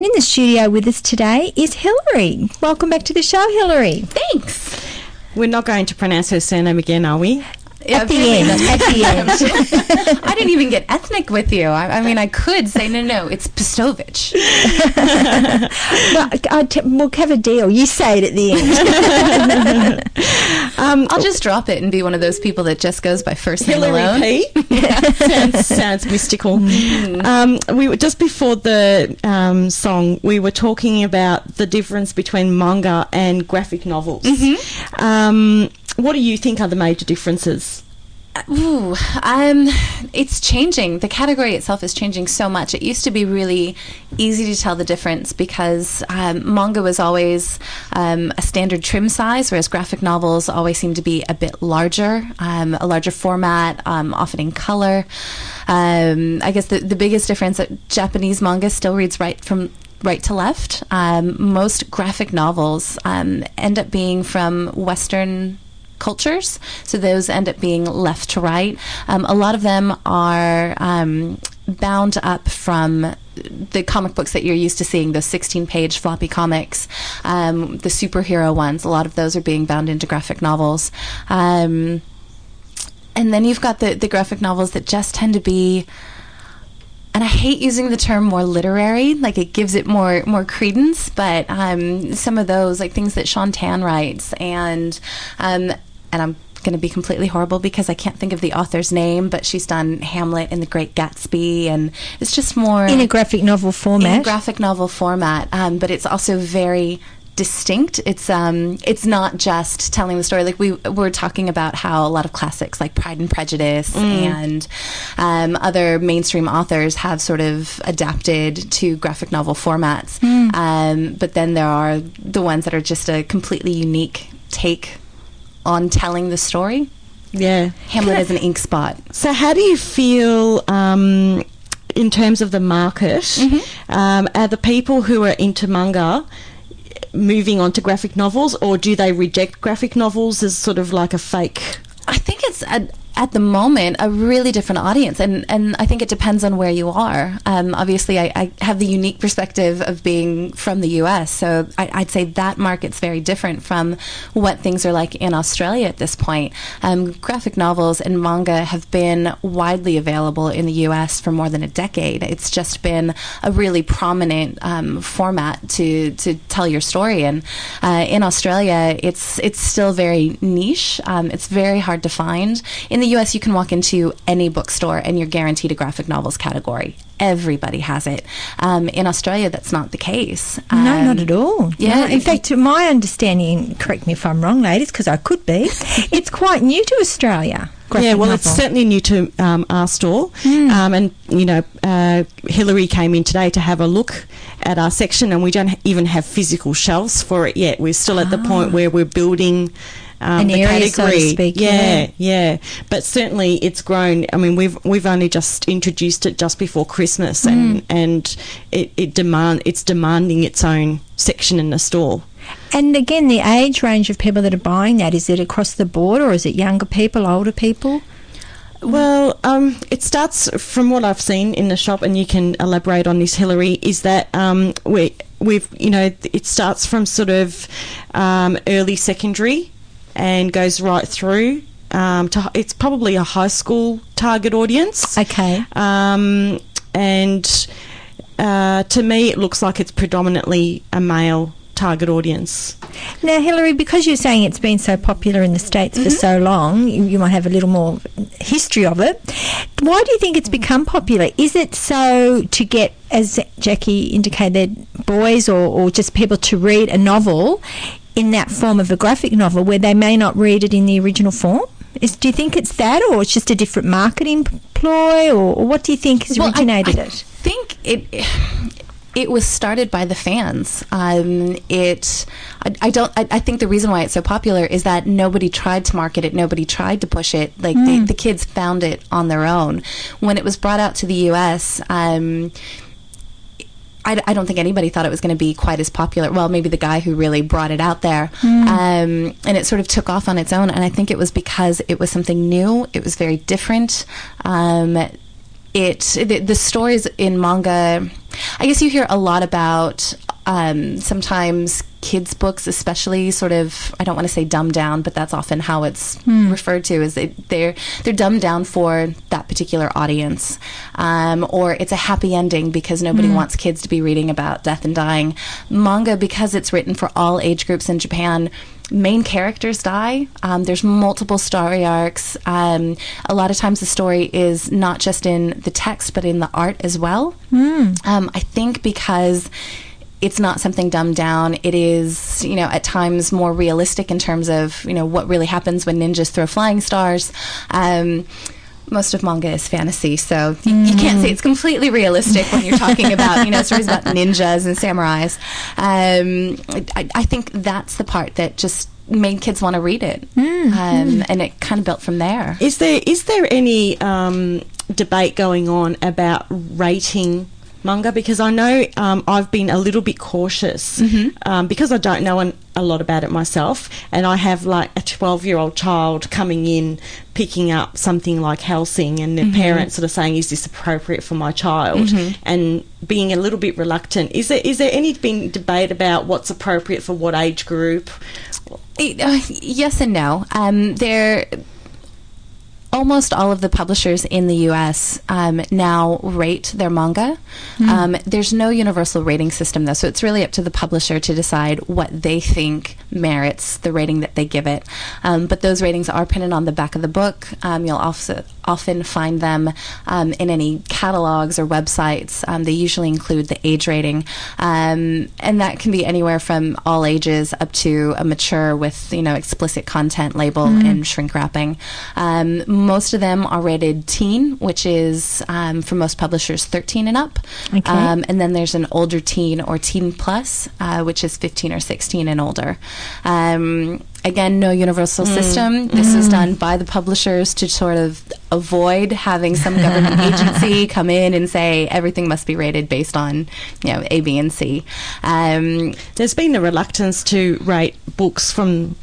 In the studio with us today is Hilary. Welcome back to the show, Hilary. Thanks. We're not going to pronounce her surname again, are we? At the end. I didn't even get ethnic with you. I mean, I could say, no, it's Pistovich. We'll have a deal. You say it at the end. I'll just drop it and be one of those people that just goes by first name Hilary alone. P. sounds mystical. We were just before the song. We were talking about the difference between manga and graphic novels. What do you think are the major differences? It's changing. The category itself is changing so much. It used to be really easy to tell the difference because manga was always a standard trim size, whereas graphic novels always seem to be a bit larger, a larger format, often in color. I guess the biggest difference that Japanese manga still reads right to left. Most graphic novels end up being from Western cultures, so those end up being left to right. A lot of them are bound up from the comic books that you're used to seeing, those 16-page floppy comics, the superhero ones. A lot of those are being bound into graphic novels. And then you've got the graphic novels that just tend to be, and I hate using the term more literary, like it gives it more credence, but some of those, like things that Sean Tan writes, and I'm going to be completely horrible because I can't think of the author's name, but she's done Hamlet and The Great Gatsby, and it's just more In a graphic novel format. In a graphic novel format, but it's also very distinct. It's not just telling the story. Like we're talking about how a lot of classics like Pride and Prejudice and other mainstream authors have sort of adapted to graphic novel formats. But then there are the ones that are just a completely unique take on telling the story. Yeah. Hamlet is an ink spot. So how do you feel in terms of the market? Are the people who are into manga moving on to graphic novels, or do they reject graphic novels as sort of like a fake? I think it's at the moment a really different audience, and I think it depends on where you are. Obviously I have the unique perspective of being from the US, so I'd say that market's very different from what things are like in Australia at this point. Graphic novels and manga have been widely available in the US for more than a decade. It's just been a really prominent format to tell your story, and in Australia it's still very niche. It's very hard to find. In the US, you can walk into any bookstore and you're guaranteed a graphic novels category. Everybody has it. In Australia, that's not the case. No, not at all. Yeah. No. In fact, to my understanding, correct me if I'm wrong, ladies, because I could be, it's quite new to Australia. Yeah, well, it's certainly new to our store. And, you know, Hilary came in today to have a look at our section, and we don't even have physical shelves for it yet. We're still at the point where we're building an the area, category. so to speak. Yeah. But certainly it's grown. I mean, we've only just introduced it just before Christmas, and it's demanding its own section in the store. And again, the age range of people that are buying that, is it across the board, or is it younger people, older people? Well, it starts from what I've seen in the shop, and you can elaborate on this, Hilary, is that it starts from sort of early secondary and goes right through to, it's probably a high school target audience. Okay. And to me, it looks like it's predominantly a male target audience. Now, Hilary, because you're saying it's been so popular in the States for so long, you might have a little more history of it. Why do you think it's become popular? Is it so to get, as Jackie indicated, boys or just people to read a novel in that form of a graphic novel where they may not read it in the original form? Do you think it's that, or it's just a different marketing ploy, or what do you think has originated it? I think it was started by the fans. I think the reason why it's so popular is that nobody tried to market it, nobody tried to push it. Like the kids found it on their own. When it was brought out to the US, I don't think anybody thought it was going to be quite as popular. Well, maybe the guy who really brought it out there. And it sort of took off on its own. And I think it was because it was something new. It was very different. the stories in manga, I guess you hear a lot about sometimes kids' books, especially sort of, I don't want to say dumbed down, but that's often how it's referred to, is they're dumbed down for that particular audience, or it's a happy ending because nobody wants kids to be reading about death and dying. Manga, because it's written for all age groups in Japan, main characters die. There's multiple story arcs. A lot of times the story is not just in the text, but in the art as well. I think because it's not something dumbed down. It is, at times more realistic in terms of, what really happens when ninjas throw flying stars. Most of manga is fantasy, so you can't say it's completely realistic when you're talking about, stories about ninjas and samurais. I think that's the part that just made kids want to read it, and it kind of built from there. Is there any debate going on about rating manga? Because I know I've been a little bit cautious because I don't know a lot about it myself, and I have like a 12-year-old child coming in picking up something like Hellsing, and the parents sort of saying, is this appropriate for my child, and being a little bit reluctant. Is there any been debate about what's appropriate for what age group? Yes and no. Almost all of the publishers in the U.S. Now rate their manga. There's no universal rating system, though, so it's really up to the publisher to decide what they think merits the rating that they give it. But those ratings are printed on the back of the book. You'll also often find them in any catalogs or websites. They usually include the age rating, and that can be anywhere from all ages up to a mature with explicit content label and shrink wrapping. Most of them are rated teen, which is for most publishers 13 and up. Okay. And then there's an older teen or teen plus, which is 15 or 16 and older. Again, no universal system. This is done by the publishers to sort of avoid having some government agency come in and say everything must be rated based on, A, B, and C. There's been a reluctance to rate books from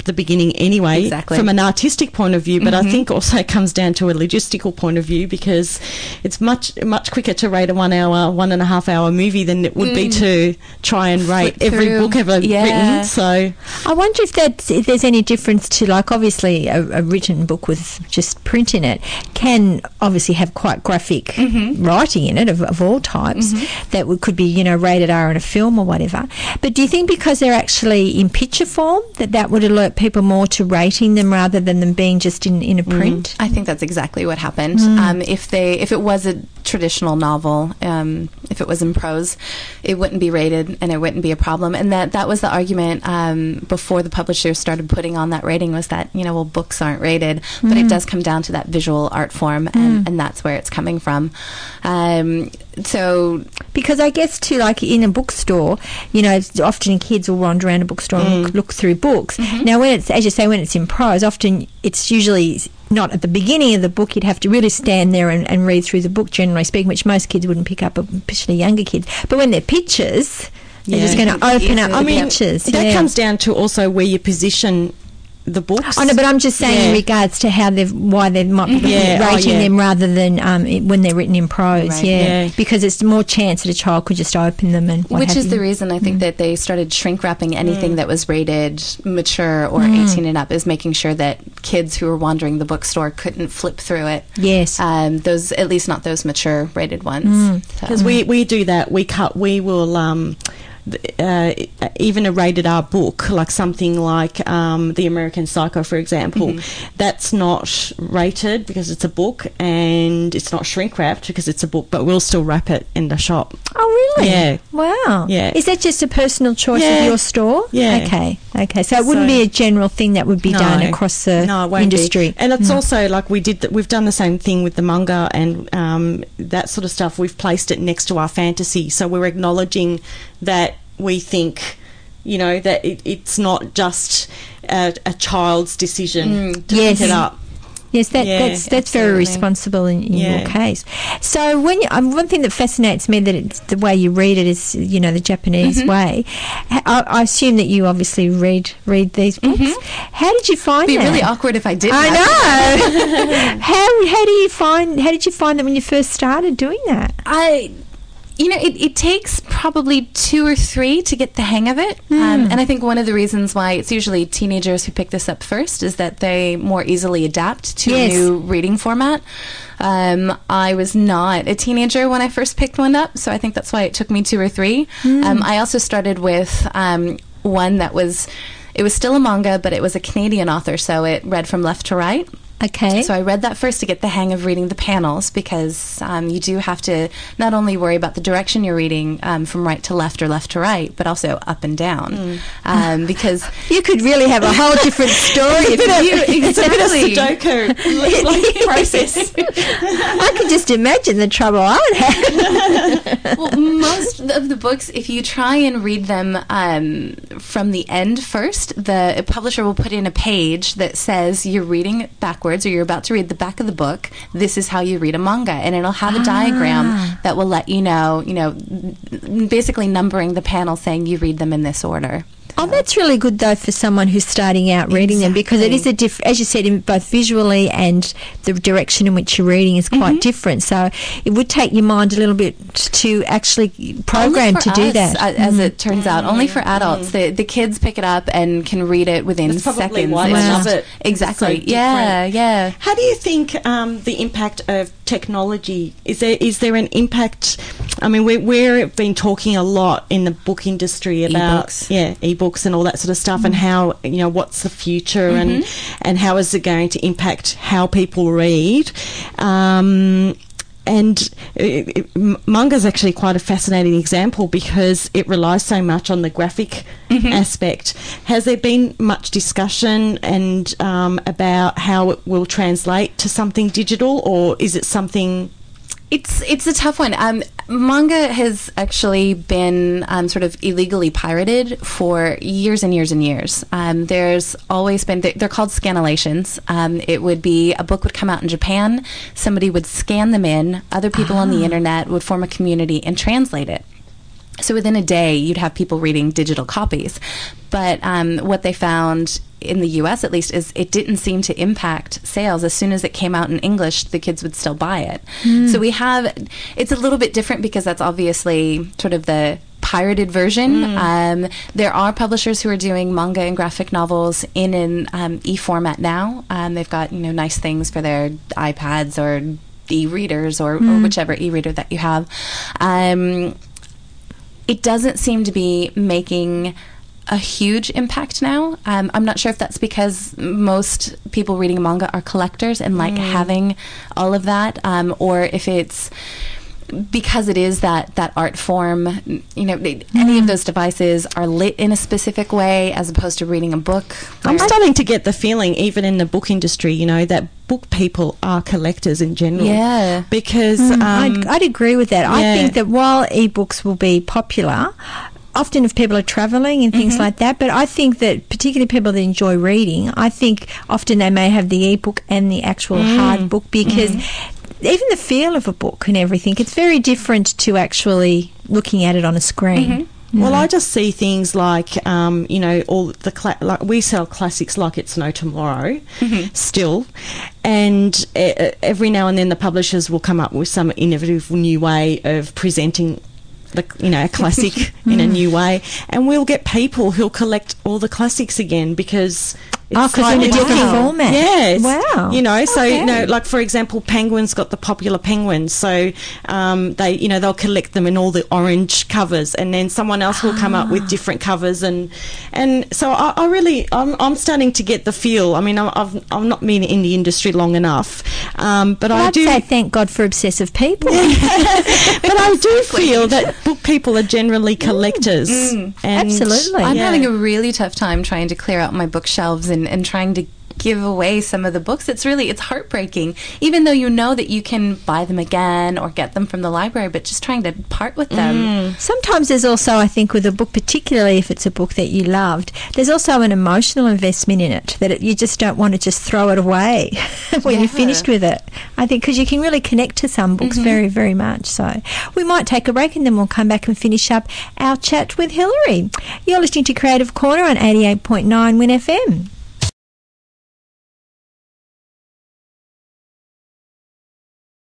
the beginning anyway, from an artistic point of view, but I think also it comes down to a logistical point of view, because it's much quicker to rate a 1.5 hour movie than it would be to try and rate every book ever written. So I wonder if there's any difference to, like, obviously a written book with just print in it can obviously have quite graphic writing in it of all types that could be rated R in a film or whatever. But do you think because they're actually in picture form that would alert people more to rating them rather than them being just in a print? I think that's exactly what happened. If it was a traditional novel, if it was in prose, it wouldn't be rated and it wouldn't be a problem. And that was the argument before the publishers started putting on that rating, was that books aren't rated, but it does come down to that visual art form, and that's where it's coming from. So because I guess too, like in a bookstore, often kids will wander around a bookstore and look through books. Now, when it's, as you say, when it's in prose, often it's usually not at the beginning of the book. You'd have to really stand there and read through the book, generally speaking, which most kids wouldn't pick up, especially younger kids. But when they're pictures, they're just going to open up the pictures. That comes down to also where you position the books. Oh no, but I'm just saying in regards to why they might be rating them rather than when they're written in prose. Because it's more chance that a child could just open them and which is the reason I think that they started shrink wrapping anything that was rated mature or 18 and up, is making sure that kids who were wandering the bookstore couldn't flip through it. Yes, those, at least not those mature rated ones. Because we do that. We will. Even a rated R book, like something like The American Psycho, for example, that's not rated because it's a book, and it's not shrink wrapped because it's a book, but we'll still wrap it in the shop. Oh, really? Yeah. Wow. Yeah. Is that just a personal choice of your store? Yeah. Okay. So it wouldn't be a general thing that would be done across the industry. Be. And it's also like we've done the same thing with the manga and that sort of stuff. We've placed it next to our fantasy, so we're acknowledging that we think, that it's not just a child's decision to pick it up. Yes, that's very absolutely. responsible in your case. So when one thing that fascinates me that it's the way you read it is, you know, the Japanese way. I assume that you obviously read these books. How did you find It'd that? be really awkward if I didn't. I know. How did you find that when you first started doing that? You know, it takes probably 2 or 3 to get the hang of it. And I think one of the reasons why it's usually teenagers who pick this up first is that they more easily adapt to a new reading format. I was not a teenager when I first picked one up, so I think that's why it took me 2 or 3. I also started with one that was still a manga, but it was a Canadian author, so it read from left to right. Okay. So I read that first to get the hang of reading the panels, because you do have to not only worry about the direction you're reading from right to left or left to right, but also up and down. Because you could really have a whole different story if you... It's a bit of Sudoku process. I could just imagine the trouble I would have. Well, most of the books, if you try and read them from the end first, the publisher will put in a page that says you're reading it backwards, or you're about to read the back of the book. This is how you read a manga, and it'll have a diagram that will let you know, basically numbering the panel saying you read them in this order. Oh, that's really good, though, for someone who's starting out reading them, because it is as you said, in both visually and the direction in which you're reading is quite different. So it would take your mind a little bit to actually program to do that. As it turns out, only for adults. The kids pick it up and can read it within seconds. Why I love it. Exactly. So Yeah. How do you think the impact of technology, is there an impact? I mean, we've been talking a lot in the book industry about ebooks and all that sort of stuff, and how, what's the future, and how is it going to impact how people read. And manga is actually quite a fascinating example, because it relies so much on the graphic aspect. Has there been much discussion and about how it will translate to something digital, or is it something... It's a tough one. Manga has actually been sort of illegally pirated for years and years and years. There's always been, they're called scanlations. It would be, a book would come out in Japan, somebody would scan them in, other people on the internet would form a community and translate it. So within a day, you'd have people reading digital copies. But what they found, in the US at least, is it didn't seem to impact sales. As soon as it came out in English, the kids would still buy it. So it's a little bit different, because that's obviously sort of the pirated version. There are publishers who are doing manga and graphic novels in an e-format now. They've got nice things for their iPads or e-readers or whichever e-reader that you have. It doesn't seem to be making a huge impact now. I'm not sure if that's because most people reading manga are collectors and like having all of that, or if it's because it is that art form. Any of those devices are lit in a specific way as opposed to reading a book. I'm starting to get the feeling, even in the book industry, that book people are collectors in general. Yeah. Because... I'd agree with that. I think that while ebooks will be popular, often if people are travelling and things like that, but I think that particularly people that enjoy reading, I think often they may have the ebook and the actual hard book, because even the feel of a book and everything, it's very different to actually looking at it on a screen. Well, I just see things like, all the like we sell classics like it's no tomorrow still, and every now and then the publishers will come up with some innovative new way of presenting a classic in a new way, and we'll get people who'll collect all the classics again, because it's in a different format. Yes. Wow. So like for example, Penguin's got the popular penguins, so they'll collect them in all the orange covers, and then someone else will come up with different covers, and so I'm starting to get the feel. I mean, I've not been in the industry long enough, but I'd say thank God for obsessive people. But I do feel that book people are generally collectors. And Absolutely. I'm having a really tough time trying to clear out my bookshelves and trying to give away some of the books. It's heartbreaking, even though you know that you can buy them again or get them from the library, but just trying to part with them. Sometimes there's also, I think, with a book, particularly if it's a book that you loved, there's also an emotional investment in it, that you just don't want to just throw it away when you're finished with it. I think because you can really connect to some books very, very much. So we might take a break and then we'll come back and finish up our chat with Hilary. You're listening to Creative Corner on 88.9 Win FM.